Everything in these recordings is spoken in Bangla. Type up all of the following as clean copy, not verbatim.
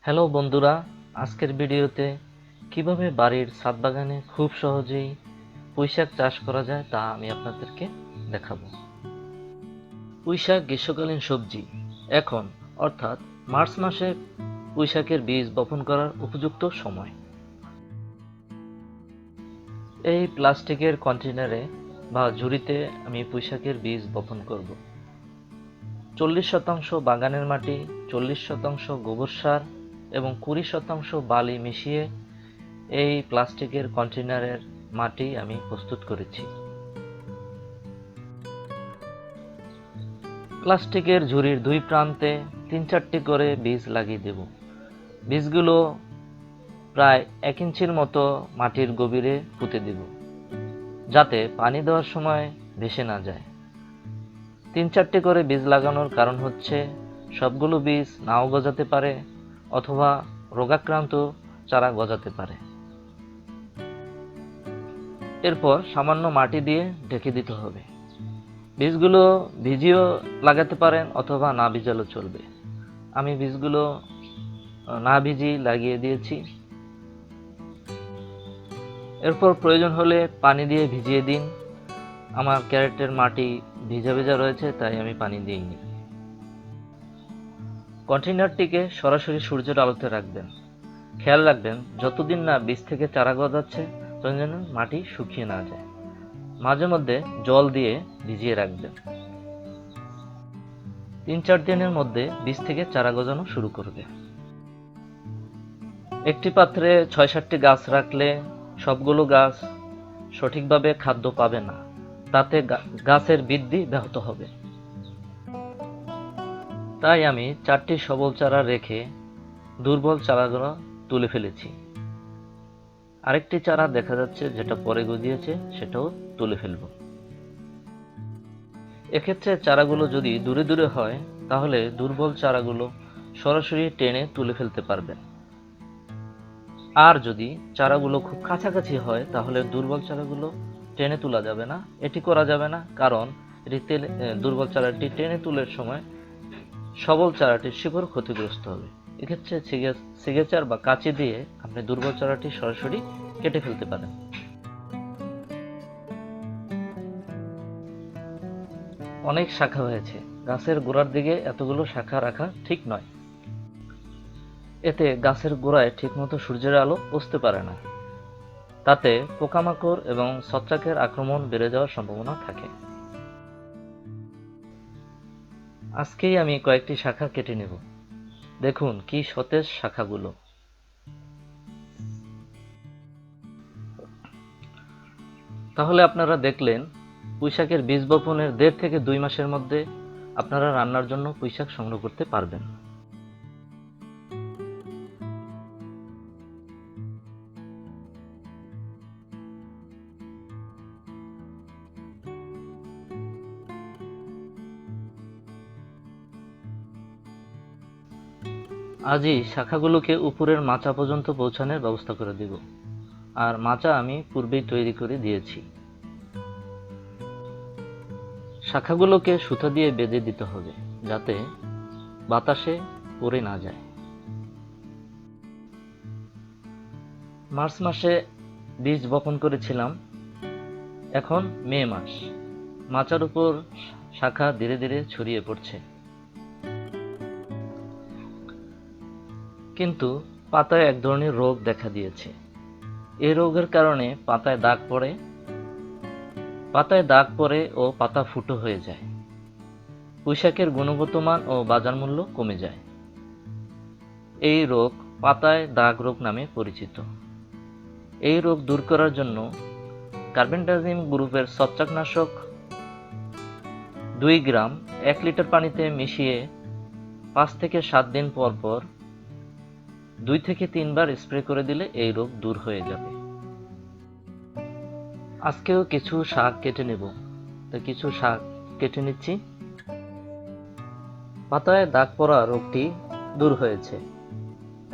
হ্যালো বন্ধুরা, আজকের ভিডিওতে কিভাবে বাড়ির ছাদ বাগানে খুব সহজেই পুঁইশাক চাষ করা যায় তা আমি আপনাদেরকে দেখাবো। পুঁইশাক গ্রীষ্মকালীন সবজি। এখন অর্থাৎ মার্চ মাসে পুঁইশাকের বীজ বপন করার উপযুক্ত সময়। এই প্লাস্টিকের কন্টেনারে বা ঝুড়িতে আমি পুঁইশাকের বীজ বপন করব। 40% বাগানের মাটি, 40% গোবর সার এবং 20% বালি মিশিয়ে এই প্লাস্টিকের কন্টেনারের মাটি আমি প্রস্তুত করেছি। প্লাস্টিকের ঝুড়ির দুই প্রান্তে 3-4টি করে বীজ লাগিয়ে দেব। বীজগুলো প্রায় 1 ইঞ্চির মতো মাটির গভীরে পুঁতে দেব, যাতে পানি দেওয়ার সময় ভেসে না যায়। 3-4টি করে বীজ লাগানোর কারণ হচ্ছে সবগুলো বীজ নাও গজাতে পারে অথবা রোগাক্রান্ত চারা গজাতে পারে। এরপর সামান্য মাটি দিয়ে ঢেকে দিতে হবে। বীজগুলো ভিজিয়েও লাগাতে পারেন অথবা না ভিজালেও চলবে। আমি বীজগুলো না ভিজিয়ে লাগিয়ে দিয়েছি। এরপর প্রয়োজন হলে পানি দিয়ে ভিজিয়ে দিন। আমার ক্যারেটের মাটি ভিজা ভিজা রয়েছে, তাই আমি পানি দিইনি। কন্টেনারটিকে সরাসরি সূর্যের আলোতে রাখবেন। খেয়াল রাখবেন যতদিন না বীজ থেকে চারা গজাচ্ছে ততদিন যেন মাটি শুকিয়ে না যায়। মাঝে মধ্যে জল দিয়ে ভিজিয়ে রাখবেন। 3-4 দিনের মধ্যে বীজ থেকে চারা গজানো শুরু করবে। একটি পাত্রে 6-7টি গাছ রাখলে সবগুলো গাছ সঠিকভাবে খাদ্য পাবে না, তাতে গাছের বৃদ্ধি ব্যাহত হবে। তাই আমি 4টি সবল চারা রেখে দুর্বল চারাগুলো তুলে ফেলেছি। আরেকটি চারা দেখা যাচ্ছে যেটা পরে গজিয়েছে, সেটাও তুলে ফেলব। এক্ষেত্রে চারাগুলো যদি দূরে দূরে হয় তাহলে দুর্বল চারাগুলো সরাসরি টেনে তুলে ফেলতে পারবেন। আর যদি চারাগুলো খুব কাছাকাছি হয় তাহলে দুর্বল চারাগুলো টেনে তোলা যাবে না। এটি করা যাবে না, কারণ দুর্বল চারাটি টেনে তোলার সময় সবল চারাটির শিকড় ক্ষতিগ্রস্ত হবে। এক্ষেত্রে সিগেচার বা কাঁচি দিয়ে আপনি দুর্বল চারাটি সরাসরি কেটে ফেলতে পারেন। অনেক শাখা হয়েছে, গাছের গোড়ার দিকে এতগুলো শাখা রাখা ঠিক নয়। এতে গাছের গোড়ায় ঠিকমতো সূর্যের আলো পৌঁছতে পারে না, তাতে পোকামাকড় এবং ছত্রাকের আক্রমণ বেড়ে যাওয়ার সম্ভাবনা থাকে। আজকেই আমি কয়েকটি শাখা কেটে নেব। দেখুন কি সতেজ শাখাগুলো। তাহলে আপনারা দেখলেন পুঁইশাকের বীজ বপনের 1.5 থেকে 2 মাসের মধ্যে আপনারা রান্নার জন্য পুঁইশাক সংগ্রহ করতে পারবেন। আজই শাখাগুলোকে উপরের মাচা পর্যন্ত পৌঁছানোর ব্যবস্থা করে দেব। আর মাচা আমি পূর্বেই তৈরি করে দিয়েছি। শাখাগুলোকে সুতা দিয়ে বেঁধে দিতে হবে, যাতে বাতাসে পড়ে না যায়। মার্চ মাসে বীজ বপন করেছিলাম, এখন মে মাস। মাচার উপর শাখা ধীরে ধীরে ছড়িয়ে পড়ছে, কিন্তু পাতায় এক ধরনের রোগ দেখা দিয়েছে। এই রোগের কারণে পাতায় দাগ পড়ে ও পাতা ফুটো হয়ে যায়। পুঁইশাকের গুণগত মান ও বাজার মূল্য কমে যায়। এই রোগ পাতায় দাগ রোগ নামে পরিচিত। এই রোগ দূর করার জন্য কার্বেন্ডাজিম গ্রুপের ছত্রাকনাশক 2 গ্রাম 1 লিটার পানিতে মিশিয়ে 5 থেকে 7 দিন পর পর 2 থেকে 3 বার স্প্রে করে দিলে এই রোগ দূর হয়ে যাবে। আজকেও কিছু শাক কেটে নেব, তো কিছু শাক কেটে নিচ্ছি। পাতায় দাগ পড়া রোগটি দূর হয়েছে,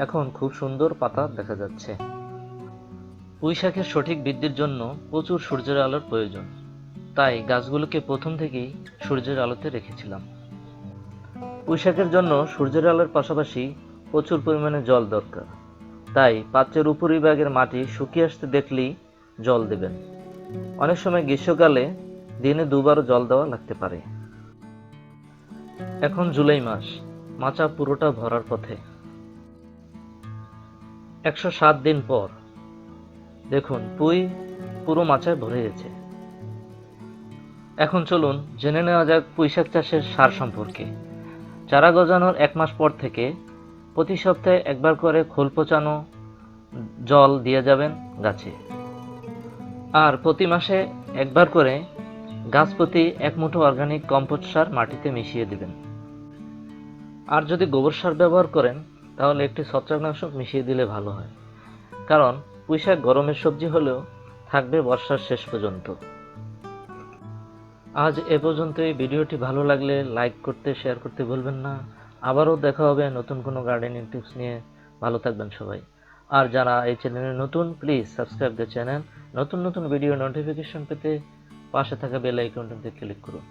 এখন খুব সুন্দর পাতা দেখা যাচ্ছে। পুঁইশাকের সঠিক বৃদ্ধির জন্য প্রচুর সূর্যের আলোর প্রয়োজন, তাই গাছগুলোকে প্রথম থেকেই সূর্যের আলোতে রেখেছিলাম। পুঁইশাকের জন্য সূর্যের আলোর পাশাপাশি প্রচুর পরিমাণে জল দরকার, তাই পাত্রের উপরিভাগের মাটি শুকিয়ে আসতে দেখলেই জল দেবেন। অনেক সময় গ্রীষ্মকালে দিনে দুবারও জল দেওয়া লাগতে পারে। এখন জুলাই মাস, মাচা পুরোটা ভরার পথে। 107 দিন পর দেখুন পুঁই পুরো মাচায় ভরে গেছে। এখন চলুন জেনে নেওয়া যাক পুঁইশাক চাষের সার সম্পর্কে। চারা গজানোর 1 মাস পর থেকে প্রতি সপ্তাহে একবার করে খোল পচানো জল দিয়ে যাবেন গাছে, আর প্রতি মাসে একবার করে গাছ প্রতি 1 মুঠো অর্গানিক কম্পোস্ট সার মাটিতে মিশিয়ে দিবেন। আর যদি গোবর সার ব্যবহার করেন তাহলে একটি ছত্রাকনাশক মিশিয়ে দিলে ভালো হয়, কারণ পুঁইশাক গরমের সবজি হলেও থাকবে বর্ষার শেষ পর্যন্ত। আজ এ পর্যন্তই। ভিডিওটি ভালো লাগলে লাইক করতে, শেয়ার করতে ভুলবেন না। আবারও দেখা হবে নতুন কোনো গার্ডেনিং টিপস নিয়ে। ভালো থাকবেন সবাই। আর যারা এই চ্যানেলে নতুন, প্লিজ সাবস্ক্রাইব দ্য চ্যানেল। নতুন নতুন ভিডিও নোটিফিকেশন পেতে পাশে থাকা বেল আইকনটিতে ক্লিক করুন।